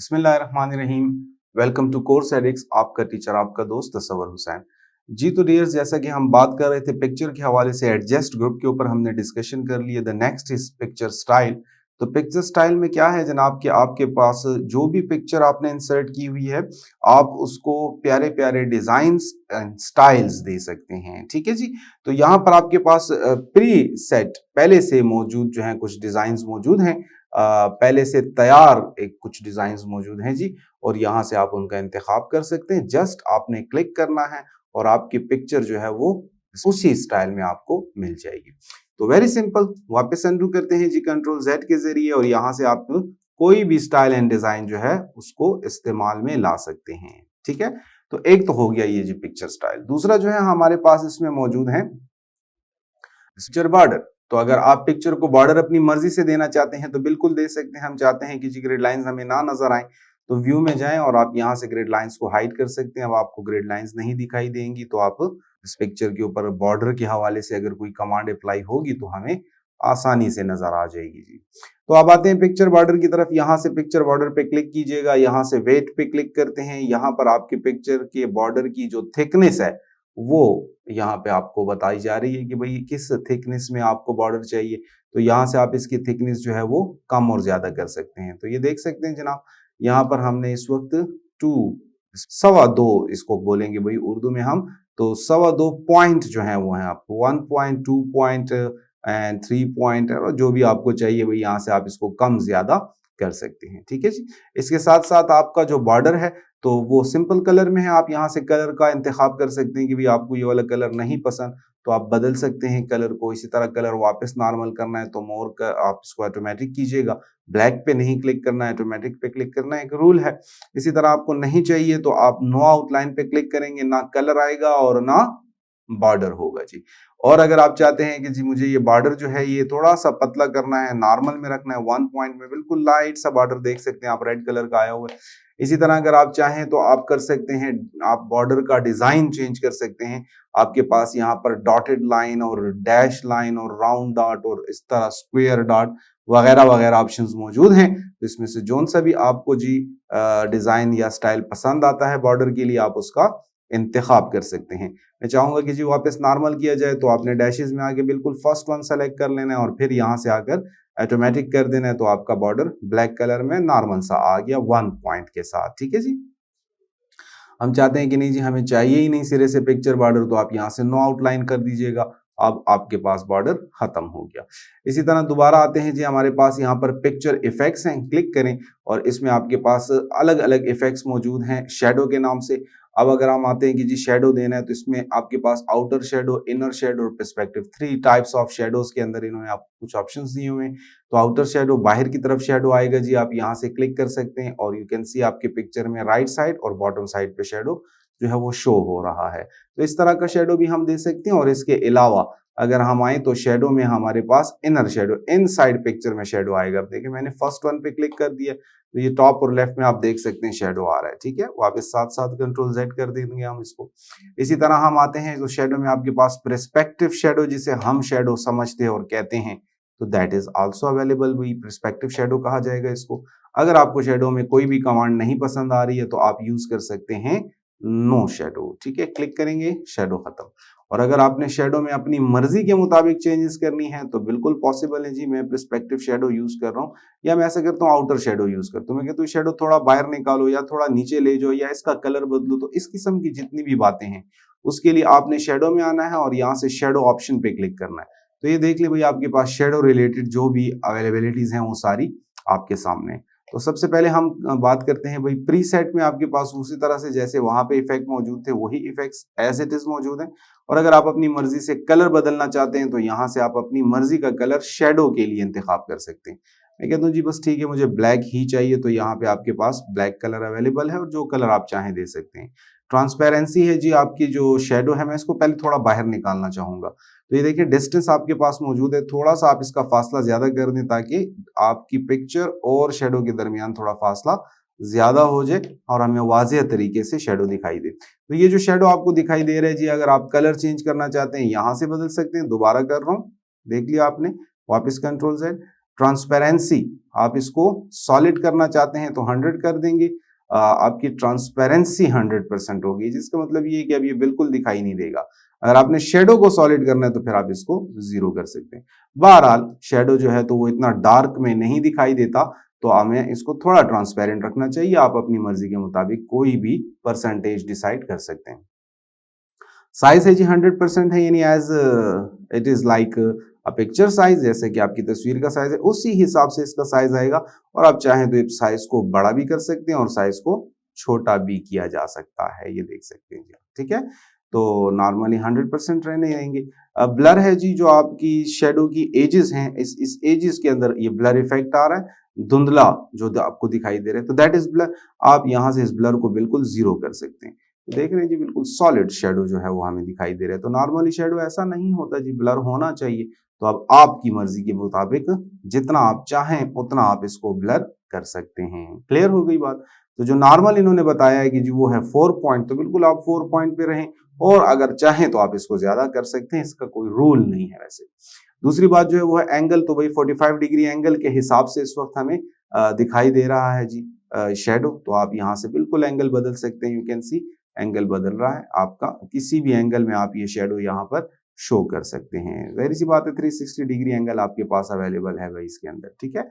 बिस्मिल्लाहिर्रहमानिर्रहीम। Welcome to course Adix. आपका teacher आपका दोस्त तसव्वुर हुसैन जी। तो डियर्स, जैसा कि हम बात कर रहे थे पिक्चर के हवाले से, एडजस्ट ग्रुप के ऊपर हमने डिस्कशन कर लिए। The next is picture style. तो पिक्चर स्टाइल में क्या है जनाब कि आपके पास जो भी पिक्चर आपने इंसर्ट की हुई है, आप उसको प्यारे प्यारे डिजाइन्स एंड स्टाइल्स दे सकते हैं। ठीक है जी। तो यहाँ पर आपके पास प्री सेट पहले से मौजूद जो है कुछ डिजाइन्स मौजूद हैं, पहले से तैयार एक कुछ डिजाइन्स मौजूद हैं जी। और यहाँ से आप उनका इंतखाब कर सकते हैं। जस्ट आपने क्लिक करना है और आपकी पिक्चर जो है वो उसी स्टाइल में आपको मिल जाएगी। तो वेरी सिंपल, वापस अनडू करते हैं जी कंट्रोल जेड के जरिए, और यहाँ से आप कोई भी स्टाइल एंड डिजाइन जो है उसको इस्तेमाल में ला सकते हैं। ठीक है। तो एक तो हो गया ये जी पिक्चर स्टाइल। दूसरा जो है हमारे पास इसमें मौजूद है पिक्चर बॉर्डर। तो अगर आप पिक्चर को बॉर्डर अपनी मर्जी से देना चाहते हैं तो बिल्कुल दे सकते हैं। हम चाहते हैं कि जी ग्रिड लाइंस हमें ना नजर आए, तो व्यू में जाएं और आप यहां से ग्रिड लाइंस को हाइड कर सकते हैं। अब आपको ग्रिड लाइंस नहीं दिखाई देंगी, तो आप इस पिक्चर के ऊपर बॉर्डर के हवाले से अगर कोई कमांड अप्लाई होगी तो हमें आसानी से नजर आ जाएगी जी। तो अब आते हैं पिक्चर बॉर्डर की तरफ। यहाँ से पिक्चर बॉर्डर पे क्लिक कीजिएगा, यहाँ से वेट पे क्लिक करते हैं। यहाँ पर आपके पिक्चर के बॉर्डर की जो थिकनेस है वो यहाँ पे आपको बताई जा रही है कि भाई किस थिकनेस में आपको बॉर्डर चाहिए। तो यहाँ से आप इसकी थिकनेस जो है वो कम और ज्यादा कर सकते हैं। तो ये देख सकते हैं जनाब, यहाँ पर हमने इस वक्त 2.25 इसको बोलेंगे भाई उर्दू में हम, तो 2.25 पॉइंट जो है वो है आपको 1.2 पॉइंट एंड 3 पॉइंट, और जो भी आपको चाहिए भाई यहाँ से आप इसको कम ज्यादा कर सकते हैं। ठीक है जी। इसके साथ साथ आपका जो बॉर्डर है तो वो सिंपल कलर में है। आप यहाँ से कलर का इंतखाब कर सकते हैं कि भाई आपको ये वाला कलर नहीं पसंद तो आप बदल सकते हैं कलर को। इसी तरह कलर वापस नॉर्मल करना है तो मोर का आप इसको ऑटोमेटिक कीजिएगा। ब्लैक पे नहीं क्लिक करना है, ऑटोमेटिक पे क्लिक करना है, एक रूल है। इसी तरह आपको नहीं चाहिए तो आप नो आउटलाइन पे क्लिक करेंगे, ना कलर आएगा और ना बॉर्डर होगा जी। और अगर आप चाहते हैं कि जी मुझे ये बॉर्डर जो है ये थोड़ा सा पतला करना है, नॉर्मल में रखना है, 1 पॉइंट में बिल्कुल लाइट सा बॉर्डर देख सकते हैं आप, रेड कलर का आया हुआ है। इसी तरह अगर आप चाहें तो आप कर सकते हैं, आप बॉर्डर का डिजाइन चेंज कर सकते हैं। आपके पास यहाँ पर डॉटेड लाइन और डैश लाइन और राउंड डॉट और इस तरह स्क्वायर डॉट वगैरह वगैरह ऑप्शंस मौजूद हैं। तो इसमें से जोन सा भी आपको जी डिजाइन या स्टाइल पसंद आता है बॉर्डर के लिए, आप उसका इंतखाब कर सकते हैं। मैं चाहूंगा कि जी वापस नॉर्मल किया जाए, तो आपने डैशेस में आके बिल्कुल फर्स्ट वन सेलेक्ट कर लेना है और फिर यहाँ से आकर ऑटोमेटिक कर देना है। तो आपका बॉर्डर ब्लैक कलर में नॉर्मल सा आ गया 1 पॉइंट के साथ। ठीक है जी। हम चाहते हैं कि नहीं जी हमें चाहिए ही नहीं सिरे से पिक्चर बॉर्डर, तो आप यहाँ से नो आउटलाइन कर दीजिएगा। अब आपके पास बॉर्डर खत्म हो गया। इसी तरह दोबारा आते हैं जी, हमारे पास यहाँ पर पिक्चर इफेक्ट्स हैं, क्लिक करें और इसमें आपके पास अलग अलग इफेक्ट्स मौजूद हैं शैडो के नाम से। अब अगर हम आते हैं कि जी शेडो देना है, तो इसमें आपके पास आउटर शेडो, इनर शेडो और पर्सपेक्टिव, 3 टाइप्स ऑफ शेडोज के अंदर इन्होंने आपको कुछ ऑप्शंस दिए हुए हैं। तो आउटर शेडो बाहर की तरफ शेडो आएगा जी, आप यहाँ से क्लिक कर सकते हैं और यू कैन सी आपके पिक्चर में राइट साइड और बॉटम साइड पे शेडो जो है वो शो हो रहा है। तो इस तरह का शेडो भी हम दे सकते हैं। और इसके अलावा अगर हम आए तो शेडो में हमारे पास इनर शेडो, इनसाइड पिक्चर में शेडो आएगा। अब देखिए मैंने फर्स्ट वन पे क्लिक कर दिया तो ये टॉप और लेफ्ट में आप देख सकते हैं शेडो आ रहा है। ठीक है, वापस साथ साथ कंट्रोल जेड कर देंगे हम इसको। इसी तरह हम आते हैं तो शेडो में आपके पास पर्सपेक्टिव शेडो, जिसे हम शेडो समझते हैं और कहते हैं, तो दैट इज आल्सो अवेलेबल। वही पर्सपेक्टिव शेडो कहा जाएगा इसको। अगर आपको शेडो में कोई भी कमांड नहीं पसंद आ रही है तो आप यूज कर सकते हैं नो शेडो। ठीक है, क्लिक करेंगे, शेडो खत्म। और अगर आपने शेडो में अपनी मर्जी के मुताबिक चेंजेस करनी है तो बिल्कुल पॉसिबल है जी। मैं पर्सपेक्टिव शेडो यूज कर रहा हूँ, या मैं ऐसा करता हूँ आउटर शेडो यूज करता हूँ। मैं कहता हूँ शेडो थोड़ा बाहर निकालो या थोड़ा नीचे ले जाओ या इसका कलर बदलो। तो इस किस्म की जितनी भी बातें हैं उसके लिए आपने शेडो में आना है और यहाँ से शेडो ऑप्शन पे क्लिक करना है। तो ये देख ले भाई आपके पास शेडो रिलेटेड जो भी अवेलेबिलिटीज हैं वो सारी आपके सामने है। तो सबसे पहले हम बात करते हैं भाई प्रीसेट में आपके पास उसी तरह से जैसे वहां पे इफेक्ट मौजूद थे वही इफेक्ट्स एज इट इज मौजूद हैं। और अगर आप अपनी मर्जी से कलर बदलना चाहते हैं तो यहाँ से आप अपनी मर्जी का कलर शेडो के लिए इंतखाब कर सकते हैं। मैं कहता हूँ जी बस ठीक है मुझे ब्लैक ही चाहिए, तो यहाँ पे आपके पास ब्लैक कलर अवेलेबल है और जो कलर आप चाहें दे सकते हैं। ट्रांसपेरेंसी है जी आपकी जो शेडो है, मैं इसको पहले थोड़ा बाहर निकालना चाहूंगा। तो ये देखिए डिस्टेंस आपके पास मौजूद है, थोड़ा सा आप इसका फासला ज्यादा कर दें ताकि आपकी पिक्चर और शेडो के दरमियान थोड़ा फासला ज्यादा हो जाए और हमें वाज़ेह तरीके से शेडो दिखाई दे। तो ये जो शेडो आपको दिखाई दे रहा है जी, अगर आप कलर चेंज करना चाहते हैं यहाँ से बदल सकते हैं। दोबारा कर रहा हूँ, देख लिया आपने, वापस कंट्रोल जेड। ट्रांसपेरेंसी आप इसको सॉलिड करना चाहते हैं तो 100 कर देंगे, आपकी ट्रांसपेरेंसी 100% होगी, जिसका मतलब ये है कि अब ये बिल्कुल दिखाई नहीं देगा। अगर आपने शेडो को सॉलिड करना है तो फिर आप इसको 0 कर सकते हैं। बहरहाल शेडो जो है तो वो इतना डार्क में नहीं दिखाई देता, तो हमें इसको थोड़ा ट्रांसपेरेंट रखना चाहिए। आप अपनी मर्जी के मुताबिक कोई भी परसेंटेज डिसाइड कर सकते हैं। साइज है जी 100% है, यानी as it is like picture size, जैसे कि आपकी तस्वीर का साइज है उसी हिसाब से इसका साइज आएगा। और आप चाहें तो इस साइज को बड़ा भी कर सकते हैं और साइज को छोटा भी किया जा सकता है, ये देख सकते हैं जी, ठीक है। तो नॉर्मली 100% रहने आएंगे। ब्लर है जी, जो आपकी शेडो की एजेस हैं, इस एजेस के अंदर ये ब्लर इफेक्ट आ रहा है, धुंधला जो आपको दिखाई दे रहा है, तो दैट इज ब्लर। आप यहां से इस ब्लर को बिल्कुल 0 कर सकते हैं। तो देख रहे हैं जी, बिल्कुल सॉलिड शेडो जो है वो हमें दिखाई दे रहा है। तो नॉर्मली शेडो ऐसा नहीं होता जी, ब्लर होना चाहिए। तो अब आपकी मर्जी के मुताबिक जितना आप चाहें उतना आप इसको ब्लर कर सकते हैं। क्लियर हो गई बात। तो जो नॉर्मल इन्होंने बताया है कि जी वो है 4 पॉइंट, तो बिल्कुल आप 4 पॉइंट पे रहें, और अगर चाहें तो आप इसको ज्यादा कर सकते हैं, इसका कोई रूल नहीं है वैसे। दूसरी बात जो है वो है एंगल, तो भाई 45 डिग्री एंगल के हिसाब से इस वक्त हमें दिखाई दे रहा है जी शेडो। तो आप यहाँ से बिल्कुल एंगल बदल सकते हैं। यू कैन सी एंगल बदल रहा है आपका, किसी भी एंगल में आप ये शेडो यहाँ पर शो कर सकते हैं। जाहिर सी बात है 360 डिग्री एंगल आपके पास अवेलेबल है भाई इसके अंदर, ठीक है।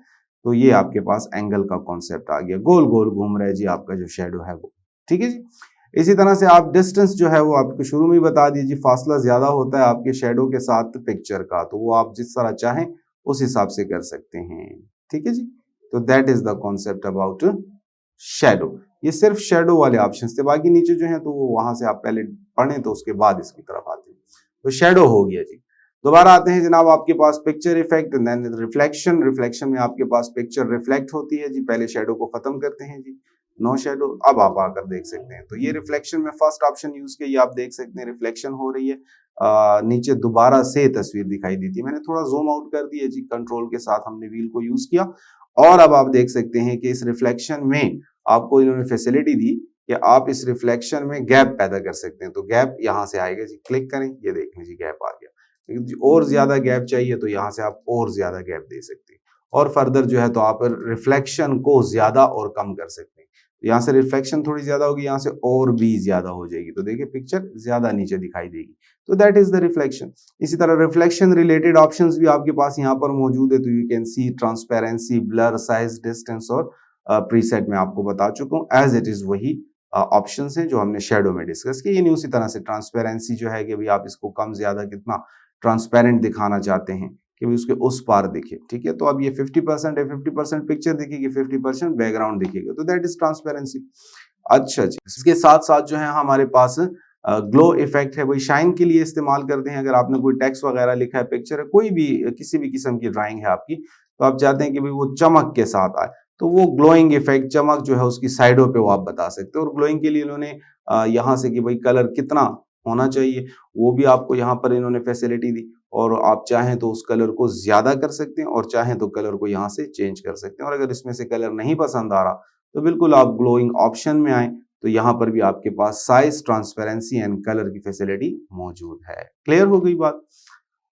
तो ये आपके पास एंगल का कॉन्सेप्ट आ गया, गोल गोल घूम रहा है जी आपका जो शेडो है वो, ठीक है जी। इसी तरह से आप डिस्टेंस जो है वो आपको शुरू में ही बता दीजिए, फासला ज्यादा होता है आपके शेडो के साथ पिक्चर का, तो वो आप जिस तरह चाहें उस हिसाब से कर सकते हैं, ठीक है जी। तो that is the concept about shadow. ये सिर्फ शेडो वाले ऑप्शंस थे, बाकी नीचे जो है तो वो वहां से आप पहले पढ़ें तो उसके बाद इसकी तरफ आते हैं। तो शेडो हो गया जी। दोबारा आते हैं जनाब आपके पास picture effect, then reflection. Reflection में आपके पास पिक्चर रिफ्लेक्ट होती है जी, पहले शेडो को खत्म करते हैं जी, नो शेडो। अब आप आकर देख सकते हैं, तो ये रिफ्लेक्शन में फर्स्ट ऑप्शन यूज किया, ये आप देख सकते हैं रिफ्लेक्शन हो रही है। नीचे दोबारा से तस्वीर दिखाई देती है, मैंने थोड़ा जूम आउट कर दिया जी, कंट्रोल के साथ हमने व्हील को यूज किया। और अब आप देख सकते हैं कि इस रिफ्लेक्शन में आपको इन्होंने फैसिलिटी दी कि आप इस रिफ्लेक्शन में गैप पैदा कर सकते हैं। तो गैप यहां से आएगा जी, क्लिक करें, ये देख लीजिए गैप आ गया। लेकिन और ज्यादा गैप चाहिए तो यहाँ से आप और ज्यादा गैप दे सकते हैं, और फर्दर जो है तो आप रिफ्लेक्शन को ज्यादा और कम कर सकते हैं। यहाँ से रिफ्लेक्शन थोड़ी ज्यादा होगी, यहाँ से और भी ज्यादा हो जाएगी, तो देखिए पिक्चर ज्यादा नीचे दिखाई देगी। तो दैट इज द रिफ्लेक्शन। इसी तरह रिफ्लेक्शन रिलेटेड ऑप्शंस भी आपके पास यहाँ पर मौजूद है। तो you can see transparency, blur, size, distance, और प्रीसेट में आपको बता चुका हूँ, एज इट इज वही ऑप्शंस हैं जो हमने शेडो में डिस्कस किए। यानी उसी तरह से ट्रांसपेरेंसी जो है कि भाई आप इसको कम ज्यादा कितना ट्रांसपेरेंट दिखाना चाहते हैं कि उसके उस पार दिखे, ठीक है। तो अब ये 50% है, 50% पिक्चर दिखेगी, 50% बैकग्राउंड दिखेगा, तो दैट इज ट्रांसपेरेंसी। अच्छा जी, इसके साथ साथ जो है हमारे पास ग्लो इफेक्ट है, वही शाइन के लिए इस्तेमाल करते हैं। अगर आपने कोई टेक्स्ट वगैरह लिखा है, पिक्चर है, कोई भी किसी भी किस्म की ड्राइंग है आपकी, तो आप चाहते हैं कि भाई वो चमक के साथ आए, तो वो ग्लोइंग इफेक्ट, चमक जो है उसकी साइडों पे वो आप बता सकते हो। और ग्लोइंग के लिए इन्होंने यहाँ से कि भाई कलर कितना होना चाहिए वो भी आपको यहाँ पर इन्होंने फैसिलिटी दी, और आप चाहें तो उस कलर को ज्यादा कर सकते हैं, और चाहें तो कलर को यहाँ से चेंज कर सकते हैं। और अगर इसमें से कलर नहीं पसंद आ रहा तो बिल्कुल आप ग्लोइंग ऑप्शन में आए, तो यहाँ पर भी आपके पास साइज, ट्रांसपेरेंसी एंड कलर की फैसिलिटी मौजूद है। क्लियर हो गई बात।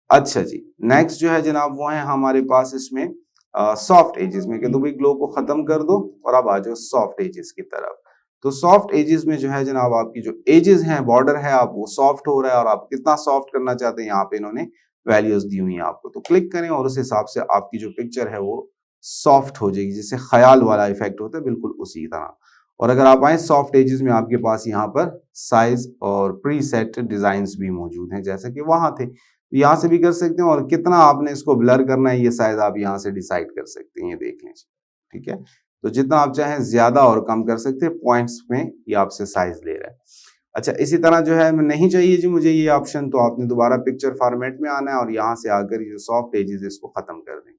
अच्छा जी, नेक्स्ट जो है जनाब वो है हमारे पास इसमें सॉफ्ट एजेस में, कि तो भाई ग्लो को खत्म कर दो और अब आ जाओ सॉफ्ट एजेस की तरफ। तो सॉफ्ट एजेस में जो है जनाब आपकी जो एजेस हैं, बॉर्डर है, आप वो सॉफ्ट हो रहा है, और आप कितना सॉफ्ट करना चाहते हैं यहाँ पे इन्होंने वैल्यूज दी हुई है आपको। तो क्लिक करें और उस हिसाब से आपकी जो पिक्चर है वो सॉफ्ट हो जाएगी, जैसे ख्याल वाला इफेक्ट होता है बिल्कुल उसी तरह। और अगर आप आए सॉफ्ट एजेस में, आपके पास यहाँ पर साइज और प्री सेट डिजाइन भी मौजूद हैं, जैसे कि वहां थे। यहाँ से भी कर सकते हैं, और कितना आपने इसको ब्लर करना है ये साइज आप यहाँ से डिसाइड कर सकते हैं, ये देख लीजिए, ठीक है। तो जितना आप चाहें ज्यादा और कम कर सकते हैं, पॉइंट्स में ये आपसे साइज ले रहा है। अच्छा, इसी तरह जो है नहीं चाहिए जी मुझे ये ऑप्शन, तो आपने दोबारा पिक्चर फॉर्मेट में आना है और यहाँ से आकर ये सॉफ्ट एजेस इसको खत्म कर दें।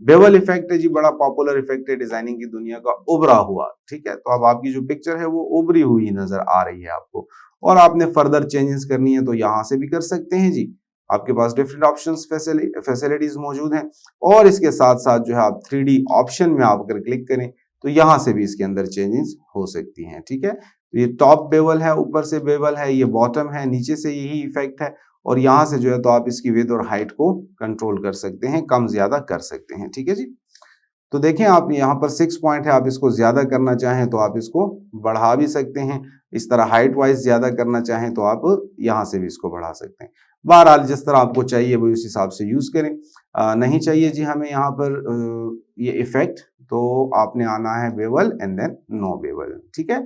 बेवल इफेक्ट है जी, बड़ा पॉपुलर इफेक्ट है डिजाइनिंग की दुनिया का, उभरा हुआ, ठीक है। तो अब आपकी जो पिक्चर है वो उभरी हुई नजर आ रही है आपको, और आपने फर्दर चेंजेस करनी है तो यहाँ से भी कर सकते हैं जी। आपके पास डिफरेंट ऑप्शंस, फैसिलिटीज मौजूद हैं। और इसके साथ साथ जो है आप 3D ऑप्शन में आप अगर क्लिक करें तो यहाँ से भी इसके अंदर चेंजेस हो सकती हैं, ठीक है। तो ये टॉप बेवल है, ऊपर से बेवल है, ये बॉटम है, नीचे से यही इफेक्ट है। और यहाँ से जो है तो आप इसकी विड्थ और हाइट को कंट्रोल कर सकते हैं, कम ज्यादा कर सकते हैं। ठीक है जी। तो देखें आप यहाँ पर 6 पॉइंट है, आप इसको ज्यादा करना चाहें तो आप इसको बढ़ा भी सकते हैं। इस तरह हाइट वाइज ज्यादा करना चाहें तो आप यहाँ से भी इसको बढ़ा सकते हैं। बहरहाल जिस तरह आपको चाहिए वो उस हिसाब से यूज करें। नहीं चाहिए जी हमें यहाँ पर ये इफेक्ट, तो आपने आना है bevel and then no bevel. ठीक है।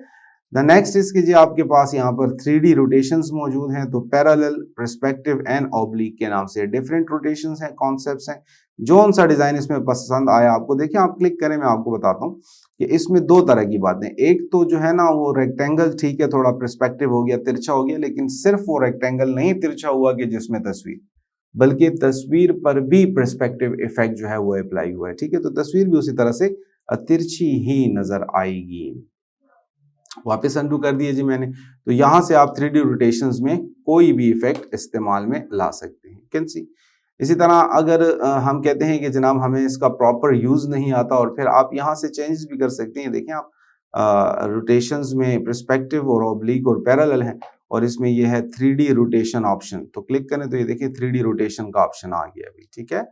द नेक्स्ट इसके जी आपके पास यहाँ पर 3D रोटेशंस मौजूद हैं, तो पैरेलल, पर्सपेक्टिव एंड ऑब्लिक के नाम से डिफरेंट रोटेशंस हैं, कॉन्सेप्ट्स हैं। जो सा डिजाइन इसमें पसंद आया आपको, देखिए आप क्लिक करें, मैं आपको बताता हूँ कि इसमें दो तरह की बातें। एक तो जो है ना वो रेक्टेंगल, ठीक है, थोड़ा पर्सपेक्टिव हो गया, तिरछा हो गया, लेकिन सिर्फ वो रेक्टेंगल नहीं तिरछा हुआ कि जिसमें तस्वीर, बल्कि तस्वीर पर भी पर्सपेक्टिव इफेक्ट जो है वो अप्लाई हुआ है। ठीक है, तो तस्वीर भी उसी तरह से तिरछी ही नजर आएगी। वापस अंडू कर दिए जी मैंने। तो यहां से आप 3D रोटेशंस में कोई भी इफेक्ट इस्तेमाल में ला सकते हैं, कैन सी। इसी तरह अगर हम कहते हैं कि जनाब हमें इसका प्रॉपर यूज नहीं आता, और फिर आप यहां से चेंजेस भी कर सकते हैं। देखें आप रोटेशंस में पर्सपेक्टिव और ऑब्लिक और पैरेलल है, और इसमें यह है 3D रोटेशन ऑप्शन। तो क्लिक करें तो ये देखिए 3D रोटेशन का ऑप्शन आ गया अभी। ठीक है,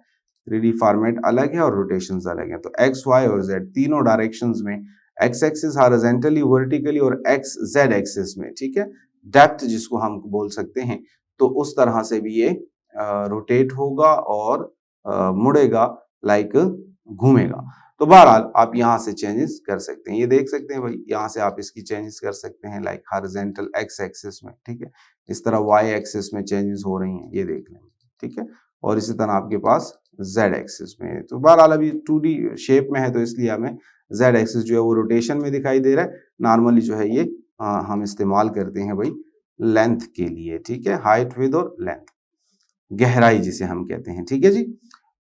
3D फॉर्मेट अलग है और रोटेशंस अलग है। तो एक्स, वाई और जेड तीनों डायरेक्शंस में, एक्स एक्सिस हॉरिजॉन्टली, वर्टिकली और एक्स जेड एक्सिस में, ठीक है, डेप्थ जिसको हम बोल सकते हैं, तो उस तरह से भी ये रोटेट होगा और मुड़ेगा, लाइक घूमेगा। तो बहरहाल आप यहाँ से चेंजेस कर सकते हैं। ये देख सकते हैं भाई, यहाँ से आप इसकी चेंजेस कर सकते हैं, लाइक हॉरिजॉन्टल एक्स एक्सिस में, ठीक है, इस तरह वाई एक्सिस में चेंजेस हो रही हैं, ये देख लें, ठीक है, और इसी तरह आपके पास जेड एक्सिस में। तो बहरहाल अभी 2D शेप में है, तो इसलिए हमें जेड एक्सिस जो है वो रोटेशन में दिखाई दे रहा है। नॉर्मली जो है ये हम इस्तेमाल करते हैं भाई लेंथ के लिए, ठीक है, हाइट, विड्थ और लेंथ, गहराई जिसे हम कहते हैं। ठीक है जी।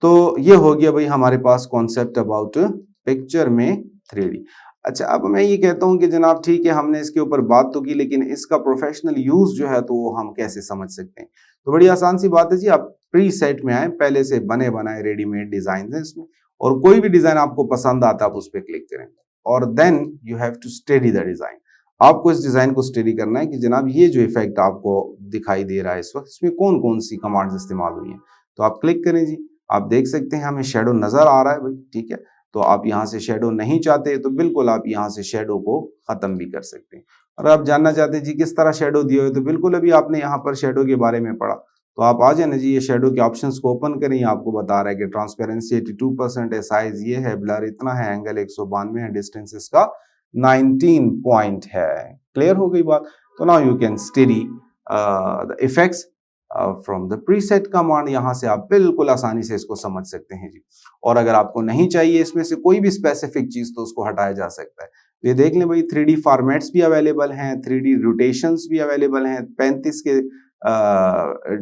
तो ये हो गया भाई हमारे पास कॉन्सेप्ट अबाउट पिक्चर में 3D। अच्छा, अब मैं ये कहता हूं कि जनाब ठीक है, हमने इसके ऊपर बात तो की, लेकिन इसका प्रोफेशनल यूज जो है तो वो हम कैसे समझ सकते हैं। तो बड़ी आसान सी बात है जी, आप प्री सेट में आए, पहले से बने बनाए रेडीमेड डिजाइन है इसमें, और कोई भी डिजाइन आपको पसंद आता है आप उस पर क्लिक करें, और then you have to study the design. आपको इस डिजाइन को स्टडी करना है कि जनाब ये जो इफेक्ट आपको दिखाई दे रहा है इस वक्त, इसमें कौन कौन सी कमांड्स इस्तेमाल हुई हैं। तो आप क्लिक करें जी, आप देख सकते हैं हमें शेडो नजर आ रहा है भाई, ठीक है। तो आप यहाँ से शेडो नहीं चाहते तो बिल्कुल आप यहाँ से शेडो को खत्म भी कर सकते हैं। और आप जानना चाहते हैं जी किस तरह शेडो दिए हुए, तो बिल्कुल अभी आपने यहाँ पर शेडो के बारे में पढ़ा, तो आप आ जाए ना जी, ये शेडो के ऑप्शंस को ओपन करें। आपको बता रहा है कि ट्रांसपेरेंसी 82% है, साइज ये है, ब्लर इतना है, एंगल 192 है, डिस्टेंस इसका 19 पॉइंट है। क्लियर हो गई बात। तो now you can study the effects from the preset command. यहां से आप बिल्कुल आसानी से इसको समझ सकते हैं जी। और अगर आपको नहीं चाहिए इसमें से कोई भी स्पेसिफिक चीज, तो उसको हटाया जा सकता है। तो ये देख लें भाई, 3D फॉर्मेट्स भी अवेलेबल हैं, 3D रोटेशंस भी अवेलेबल हैं, 35 के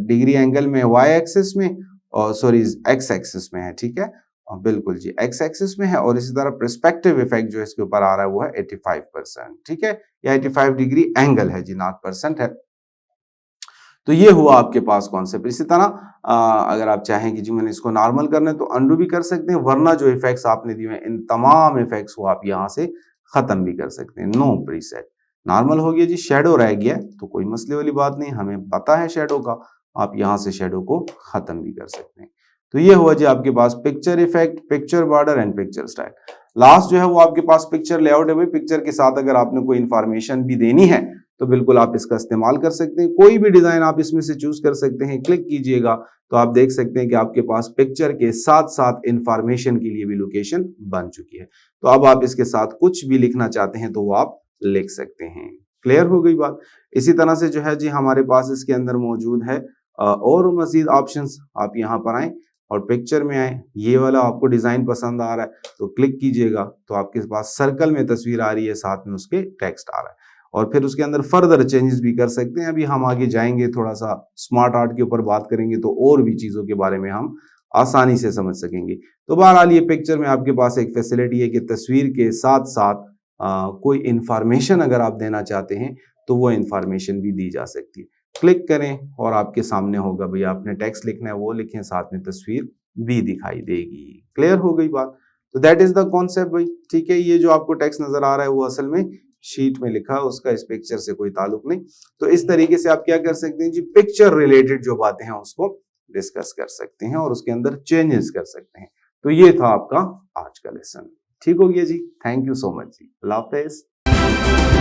डिग्री एंगल में वाई एक्सिस में, और सॉरी एक्स एक्सिस में है, ठीक है, बिल्कुल जी एक्स एक्सिस में है। और इसी तरह पर्सपेक्टिव इफेक्ट जो इसके ऊपर आ रहा है वो है 85%, ठीक है, या 85 डिग्री एंगल है जी, नॉट परसेंट है। तो ये हुआ आपके पास कॉन्सेप्ट। इसी तरह अगर आप चाहें कि जी मैंने इसको नॉर्मल करना है तो अंडू भी कर सकते हैं, वरना जो इफेक्ट्स आपने दिए हैं इन तमाम इफेक्ट्स को आप यहाँ से खत्म भी कर सकते हैं। नो प्रीसेट, नॉर्मल हो गया जी, शेडो रह गया तो कोई मसले वाली बात नहीं, हमें पता है शेडो का, आप यहाँ से शेडो को खत्म भी कर सकते हैं। तो ये हुआ जी आपके पास picture effect, picture border and picture style. Last जो है वो आपके पास पिक्चर लेआउट है भाई। पिक्चर के साथ अगर आपने कोई इंफॉर्मेशन भी देनी है तो बिल्कुल आप इसका इस्तेमाल कर सकते हैं। कोई भी डिजाइन आप इसमें से चूज कर सकते हैं। क्लिक कीजिएगा तो आप देख सकते हैं कि आपके पास पिक्चर के साथ साथ इंफॉर्मेशन के लिए भी लोकेशन बन चुकी है। तो अब आप इसके साथ कुछ भी लिखना चाहते हैं तो वो आप लिख सकते हैं। क्लियर हो गई बात। इसी तरह से जो है जी हमारे पास इसके अंदर मौजूद है और मजीद ऑप्शंस। आप यहाँ पर आए और पिक्चर में आए, ये वाला आपको डिजाइन पसंद आ रहा है तो क्लिक कीजिएगा तो आपके पास सर्कल में तस्वीर आ रही है, साथ में उसके टेक्स्ट आ रहा है, और फिर उसके अंदर फर्दर चेंजेस भी कर सकते हैं। अभी हम आगे जाएंगे, थोड़ा सा स्मार्ट आर्ट के ऊपर बात करेंगे तो और भी चीजों के बारे में हम आसानी से समझ सकेंगे। तो बहरहाल ये पिक्चर में आपके पास एक फैसिलिटी है कि तस्वीर के साथ साथ कोई इंफॉर्मेशन अगर आप देना चाहते हैं तो वो इंफॉर्मेशन भी दी जा सकती है। क्लिक करें और आपके सामने होगा भाई, आपने टेक्स्ट लिखना है वो लिखें, साथ में तस्वीर भी दिखाई देगी। क्लियर हो गई बात। तो दैट इज द कॉन्सेप्ट भाई, ठीक है। ये जो आपको टेक्स्ट नजर आ रहा है वो असल में शीट में लिखा उसका इस पिक्चर से कोई ताल्लुक नहीं। तो इस तरीके से आप क्या कर सकते हैं जी, पिक्चर रिलेटेड जो बातें हैं उसको डिस्कस कर सकते हैं और उसके अंदर चेंजेस कर सकते हैं। तो ये था आपका आज का लेसन। ठीक हो गया जी, थैंक यू सो मच जी, अल्लाह हाफिज।